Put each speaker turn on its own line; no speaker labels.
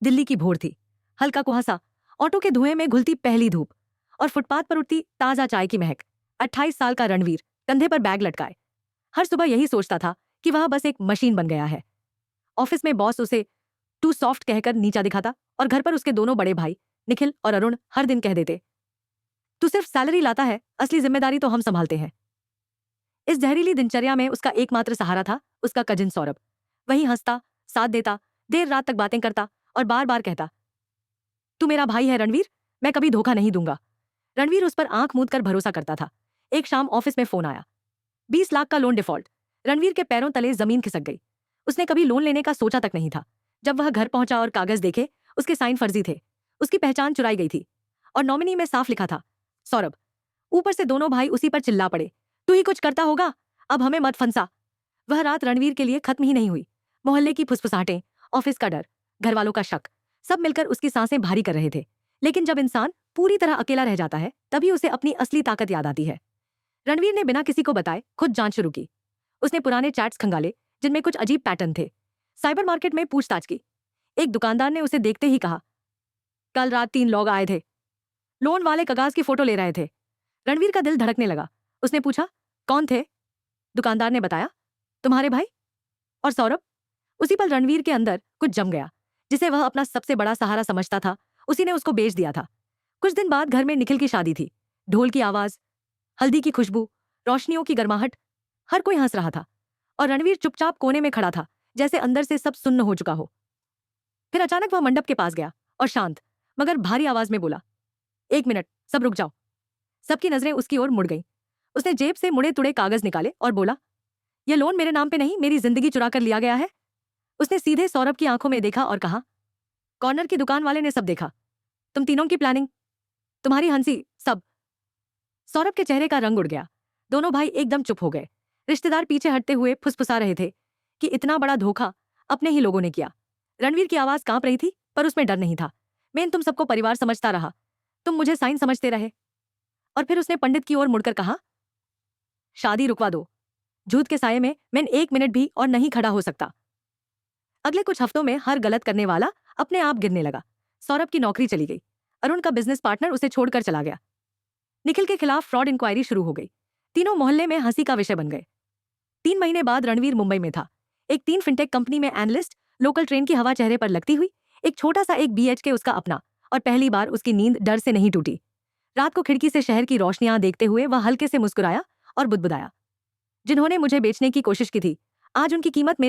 दिल्ली की भोर थी। हल्का कुहासा, ऑटो के धुएं में घुलती पहली धूप और फुटपाथ पर उठती ताजा चाय की महक। 28 साल का रणवीर कंधे पर बैग लटकाए हर सुबह यही सोचता था कि वह बस एक मशीन बन गया है। ऑफिस में बॉस उसे टू सॉफ्ट कहकर नीचा दिखाता और घर पर उसके दोनों बड़े भाई निखिल और अरुण हर दिन कह देते, तू सिर्फ सैलरी लाता है, असली जिम्मेदारी तो हम संभालते हैं। इस जहरीली दिनचर्या में उसका एकमात्र सहारा था उसका कजिन सौरभ। वही हंसता, साथ देता, देर रात तक बातें करता और बार बार कहता, तू मेरा भाई है रणवीर, मैं कभी धोखा नहीं दूंगा। रणवीर उस पर आंख मूंद कर भरोसा करता था। एक शाम ऑफिस में फोन आया, 20 लाख का लोन डिफॉल्ट। रणवीर के पैरों तले जमीन खिसक गई। उसने कभी लोन लेने का सोचा तक नहीं था। जब वह घर पहुंचा और कागज देखे, उसके साइन फर्जी थे। उसकी पहचान चुराई गई थी और नॉमिनी में साफ लिखा था सौरभ। ऊपर से दोनों भाई उसी पर चिल्ला पड़े, तू ही कुछ करता होगा, अब हमें मत फंसा। वह रात रणवीर के लिए खत्म ही नहीं हुई। मोहल्ले की फुसफुसाहटें, ऑफिस का डर, घर वालों का शक, सब मिलकर उसकी सांसें भारी कर रहे थे। लेकिन जब इंसान पूरी तरह अकेला रह जाता है, तभी उसे अपनी असली ताकत याद आती है। रणवीर ने बिना किसी को बताए खुद जांच शुरू की। उसने पुराने चैट्स खंगाले जिनमें कुछ अजीब पैटर्न थे। साइबर मार्केट में पूछताछ की। एक दुकानदार ने उसे देखते ही कहा, कल रात 3 लोग आए थे, लोन वाले कागज की फोटो ले रहे थे। रणवीर का दिल धड़कने लगा। उसने पूछा, कौन थे? दुकानदार ने बताया, तुम्हारे भाई। और सौरभ? उसी पल रणवीर के अंदर कुछ जम गया। जिसे वह अपना सबसे बड़ा सहारा समझता था, उसी ने उसको बेच दिया था। कुछ दिन बाद घर में निखिल की शादी थी। ढोल की आवाज, हल्दी की खुशबू, रोशनियों की गर्माहट, हर कोई हंस रहा था और रणवीर चुपचाप कोने में खड़ा था, जैसे अंदर से सब सुन्न हो चुका हो। फिर अचानक वह मंडप के पास गया और शांत मगर भारी आवाज में बोला, 1 मिनट, सब रुक जाओ। सबकी नजरें उसकी ओर मुड़ गईं। उसने जेब से मुड़े तुड़े कागज निकाले और बोला, यह लोन मेरे नाम पे नहीं, मेरी जिंदगी चुरा कर लिया गया है। उसने सीधे सौरभ की आंखों में देखा और कहा, कॉर्नर की दुकान वाले ने सब देखा, तुम तीनों की प्लानिंग, तुम्हारी हंसी, सब। सौरभ के चेहरे का रंग उड़ गया। दोनों भाई एकदम चुप हो गए। रिश्तेदार पीछे हटते हुए फुसफुसा रहे थे कि इतना बड़ा धोखा अपने ही लोगों ने किया। रणवीर की आवाज कांप रही थी, पर उसमें डर नहीं था। मैं तुम सबको परिवार समझता रहा, तुम मुझे साइन समझते रहे। और फिर उसने पंडित की ओर मुड़कर कहा, शादी रुकवा दो। झूठ के साये में मैं 1 मिनट भी और नहीं खड़ा हो सकता। अगले कुछ हफ्तों में हर गलत करने वाला अपने आप गिरने लगा। सौरभ की नौकरी चली गई। अरुण का बिजनेस पार्टनर उसे छोड़कर चला गया। निखिल के खिलाफ फ्रॉड इंक्वायरी शुरू हो गई। तीनों मोहल्ले में हंसी का विषय बन गए। 3 महीने बाद रणवीर मुंबई में था। एक 3 फिनटेक कंपनी में एनालिस्ट, लोकल ट्रेन की हवा चेहरे पर लगती हुई, एक छोटा सा एक BHK उसका अपना, और पहली बार उसकी नींद डर से नहीं टूटी। रात को खिड़की से शहर की रोशनियां देखते हुए वह हल्के से मुस्कुराया और बुदबुदाया, जिन्होंने मुझे बेचने की कोशिश की थी, आज उनकी कीमत मेरे